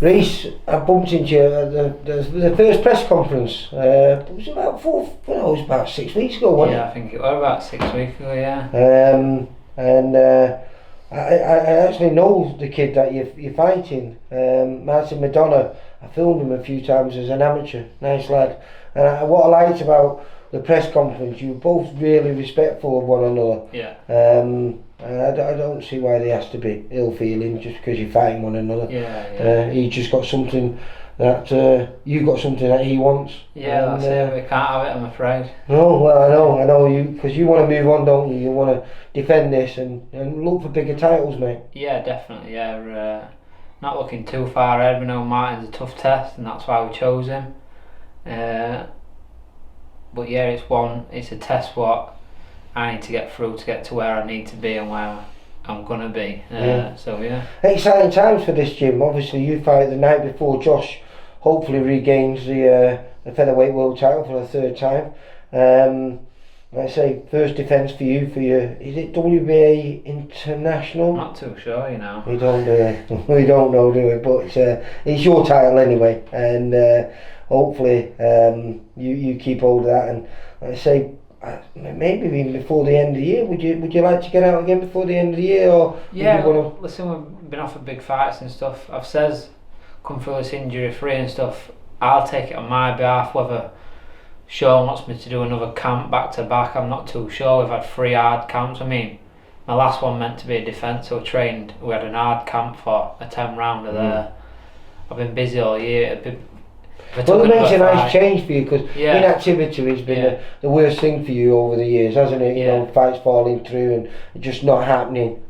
Reece, I bumped into you at the first press conference. It was about 6 weeks ago, wasn't it? Yeah, I think it was about 6 weeks ago, yeah. I actually know the kid that you're fighting, Martin McDonagh. I filmed him a few times as an amateur, nice lad. And what I liked about the press conference, you were both really respectful of one another. Yeah. I don't see why there has to be ill feeling just because you're fighting one another. Yeah. He just got something that you got something that he wants. Yeah, that's it. We can't have it, I'm afraid. No, well, I know you, because you want to move on, don't you? You want to defend this and look for bigger titles, mate. Yeah, definitely. Yeah, we're not looking too far ahead. We know Martin's a tough test, and that's why we chose him. But yeah, it's a test what I need to get through to get to where I need to be and where I'm gonna be. So yeah. Exciting times for this gym. Obviously, you fight the night before Josh hopefully regains the featherweight world title for the third time. Like I say, first defence for you is it WBA International? I'm not too sure, you know. We don't know, do we? But it's your title anyway, and hopefully you keep hold of that. And like I say, maybe even before the end of the year. Would you like to get out again before the end of the year, or yeah? Listen, we've been offered big fights and stuff. I've says come through this injury free and stuff. I'll take it on my behalf. Whether Sean wants me to do another camp back to back, I'm not too sure. We've had 3 hard camps. I mean, my last one meant to be a defence, so we had an hard camp for a 10 rounder there. I've been busy all year. Well, it makes a nice change for you, because inactivity has been the worst thing for you over the years, hasn't it? You know, fights falling through and just not happening.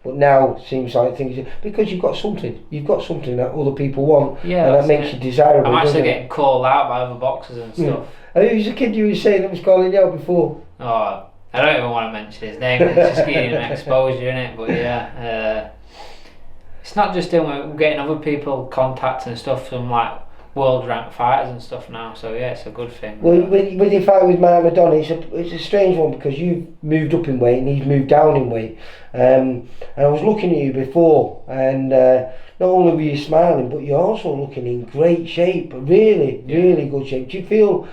But now it seems like things, because you've got something that other people want, and that makes you desirable. I'm actually getting called out by other boxers and stuff. Who's the kid you were saying that was calling you out before? Oh, I don't even want to mention his name. It's just getting an exposure, innit? But yeah, it's not just him. We're getting other people contacting and stuff from like world ranked fighters and stuff now, so yeah, it's a good thing. Well, when you fight with Martin McDonagh, it's a strange one, because you've moved up in weight and he's moved down in weight. And I was looking at you before, and not only were you smiling, but you're also looking in great shape, really good shape. Do you feel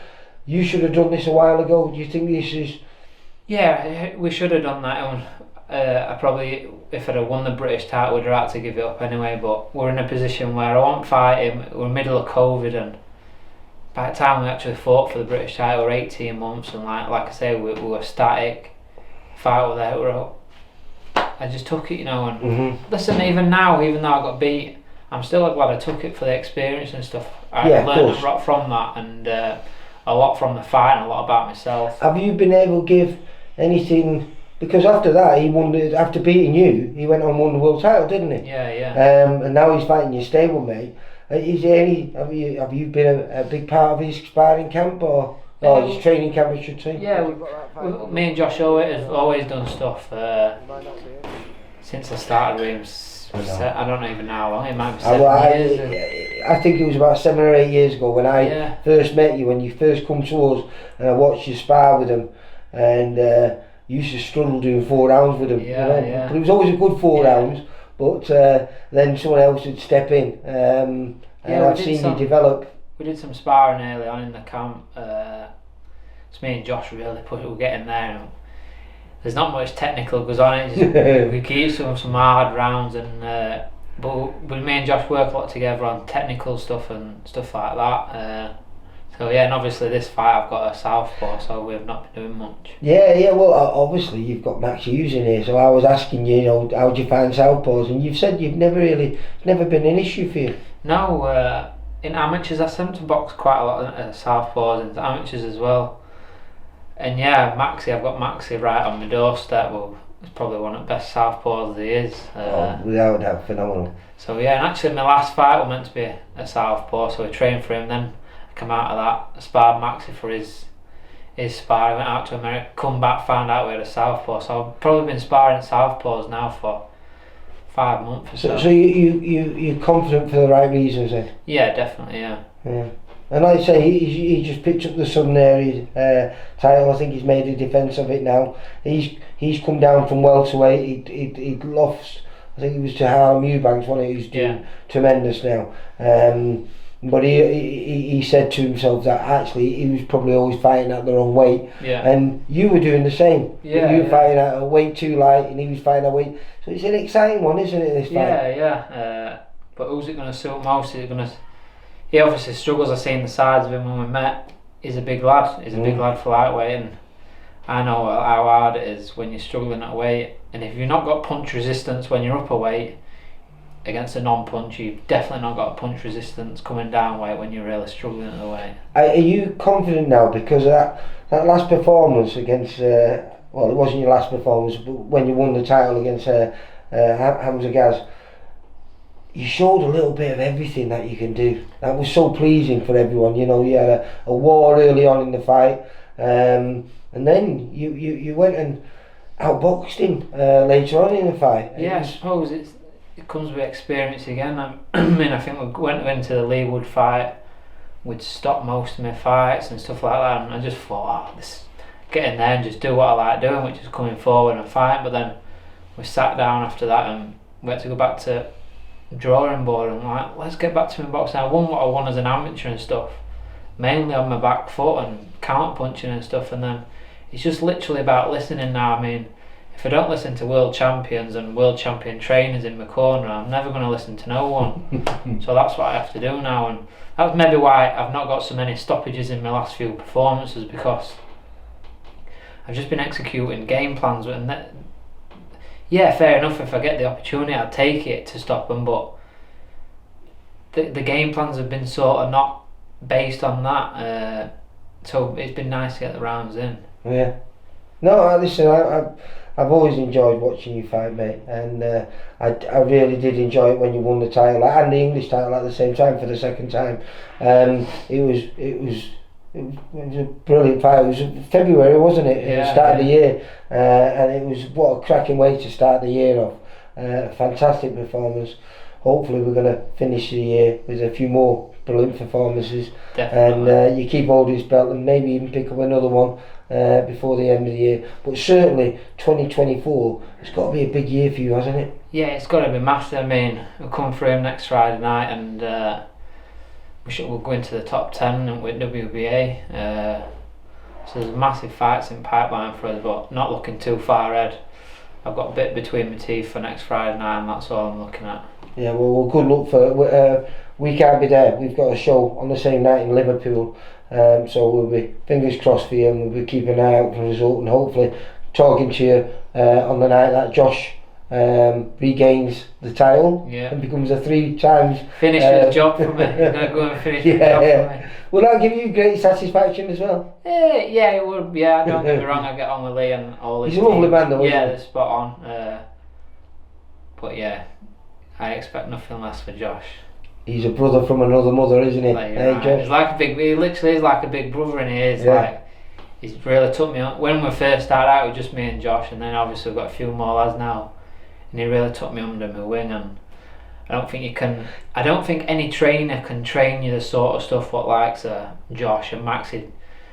you should have done this a while ago? Do you think this is? Yeah, we should have done that. I probably, if I'd have won the British title, would have had to give it up anyway, but we're in a position where I won't fight him. We're in the middle of COVID, and by the time we actually fought for the British title, we're 18 months, and like I say, we were static. Fight with it, I just took it, you know, and listen, even now, even though I got beat, I'm still glad I took it for the experience and stuff. I learned a lot from that, and a lot from the fight, and a lot about myself. Have you been able to give anything? Because after that, he won. After beating you, he went on and won the world title, didn't he? Yeah. And now he's fighting your stablemate. Is there any? Have you been a big part of his sparring camp or his training camp, I should say? Yeah, me and Josh have always done stuff since I started with him. I don't even know how long. It might be 7 years. I think it was about 7 or 8 years ago when I first met you. When you first come to us, and I watched you spar with him, and. You used to struggle doing 4 rounds with him, but it was always a good 4 rounds. But then someone else would step in, and I've seen you develop. We did some sparring early on in the camp. It's me and Josh really we're getting there. And there's not much technical goes on it. We keep some hard rounds, and but me and Josh work a lot together on technical stuff and stuff like that. So yeah, and obviously this fight I've got a southpaw, so we've not been doing much. Yeah. Well, obviously you've got Max Hughes in here, so I was asking you, how do you find southpaws, and you've said you've never been an issue for you. No, in amateurs I seem to box quite a lot of southpaws in amateurs as well. And yeah, I've got Maxie right on my doorstep. Well, it's probably one of the best southpaws there is. Without doubt, phenomenal. So yeah, and actually my last fight was meant to be a southpaw, so we trained for him. Then come out of that, sparred Maxie for his spar. I went out to America, come back, found out we had a southpaw. So I've probably been sparring southpaws now for 5 months or so. So you're confident for the right reasons then? Yeah, definitely, yeah. And like I say, he just picked up the Southern Area title. I think he's made a defence of it now. He's come down from welterweight. He'd lost I think it was to Harlem Eubanks, wasn't it? Who's doing tremendous now. But he said to himself that actually he was probably always fighting at the wrong weight. Yeah. And you were doing the same. Yeah. You were fighting at a weight too light, and he was fighting at weight. So it's an exciting one, isn't it? This fight. Yeah. But who's it going to suit most? Is it going to? He obviously struggles. I've seen the sides of him when we met. He's a big lad. He's a big lad for lightweight, and I know how hard it is when you're struggling at weight. And if you've not got punch resistance when you're upper weight against a non-punch, you've definitely not got punch resistance coming down weight when you're really struggling at the weight. Are you confident now because of that last performance against? Well, it wasn't your last performance, but when you won the title against Hamza Gaz. You showed a little bit of everything that you can do. That was so pleasing for everyone. You know, you had a war early on in the fight, and then you went and outboxed him later on in the fight. Yeah, I suppose it comes with experience again. I mean, I think we went into the Leewood fight, we'd stopped most of my fights and stuff like that, and I just thought, get in there and just do what I like doing, which is coming forward and fight. But then we sat down after that and we had to go back to drawing board and like, let's get back to my boxing. I won what I won as an amateur and stuff, mainly on my back foot and counter punching and stuff, and then it's just literally about listening now. I mean, if I don't listen to world champions and world champion trainers in my corner, I'm never going to listen to no one. So that's what I have to do now, and that's maybe why I've not got so many stoppages in my last few performances, because I've just been executing game plans. And yeah, fair enough, if I get the opportunity I'd take it to stop them, but the game plans have been sort of not based on that, so it's been nice to get the rounds in. Yeah. No, listen, I've always enjoyed watching you fight, mate, and I really did enjoy it when you won the title and the English title at the same time for the second time. It was a brilliant fight. It was February, wasn't it? Yeah, Start of the year, and it was what a cracking way to start the year off. Fantastic performance. Hopefully we're going to finish the year with a few more brilliant performances. Definitely. And you keep hold of this belt and maybe even pick up another one before the end of the year. But certainly 2024, it's got to be a big year for you, hasn't it? Yeah, it's got to be massive. I mean, we'll come for him next Friday night, and we'll go into the top 10 with WBA. So there's massive fights in pipeline for us, but not looking too far ahead. I've got a bit between my teeth for next Friday night, and that's all I'm looking at. Yeah, well, good luck for we can't be there. We've got a show on the same night in Liverpool, so we'll be fingers crossed for you, and we'll be keeping an eye out for the result, and hopefully talking to you on the night that Josh regains the title and becomes a 3 times finishes the job for me. He's going to go and finish the job for me. Will that give you great satisfaction as well? Yeah, it would. Yeah, don't get me wrong, I get on with Lee and all his He's a lovely man though, isn't he? Yeah, they're spot on. But yeah, I expect nothing less for Josh. He's a brother from another mother, isn't he? He's like he literally is like a big brother, and he is like, he's really took me on. When we first started out, it was just me and Josh, and then obviously we've got a few more lads now, and he really took me under my wing. And I don't think any trainer can train you the sort of stuff what likes Josh and Maxie,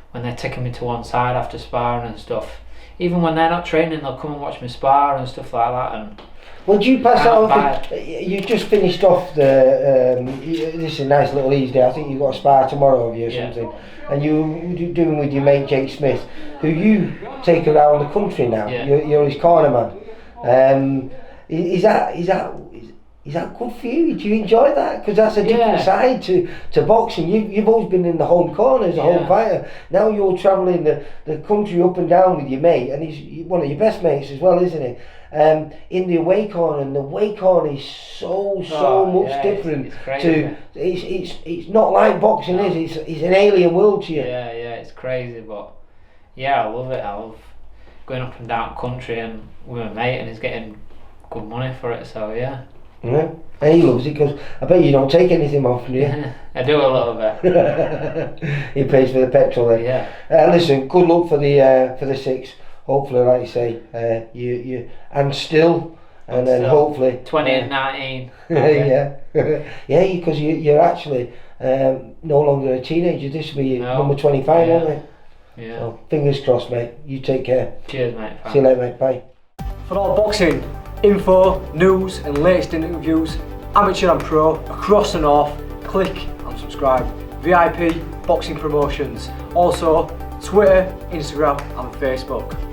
when they're taking me to one side after sparring and stuff. Even when they're not training, they'll come and watch me spar and stuff like that. And well, do you pass that on? You just finished off the. This is a nice little ease day. I think you've got a spar tomorrow of you or something, and you're doing with your mate Jake Smith, who you take around the country now. Yeah. You're his corner man. Is that good for you? Do you enjoy that? Because that's a different side to boxing. You've always been in the home corner as a home fighter. Now you're travelling the country up and down with your mate, and he's one of your best mates as well, isn't he? In the away corner, and the away corner is so much different. It's not like boxing, is it? It's an alien world to you. Yeah, it's crazy, but I love it. I love going up and down country and with my mate, and he's getting good money for it. So yeah. Yeah, and he loves it because I bet you don't take anything off, do you? I do a little bit. He pays for the petrol then. Yeah. Listen, good luck for the 6. Hopefully, like you say, you and still, and then hopefully 20 and 19. Yeah, because you're actually no longer a teenager. This will be number 25, won't it? Yeah. So, fingers crossed, mate. You take care. Cheers, mate. See you later, mate. Bye. For all boxing info, news and latest interviews, amateur and pro, across the north, click and subscribe. VIP Boxing Promotions. Also Twitter, Instagram and Facebook.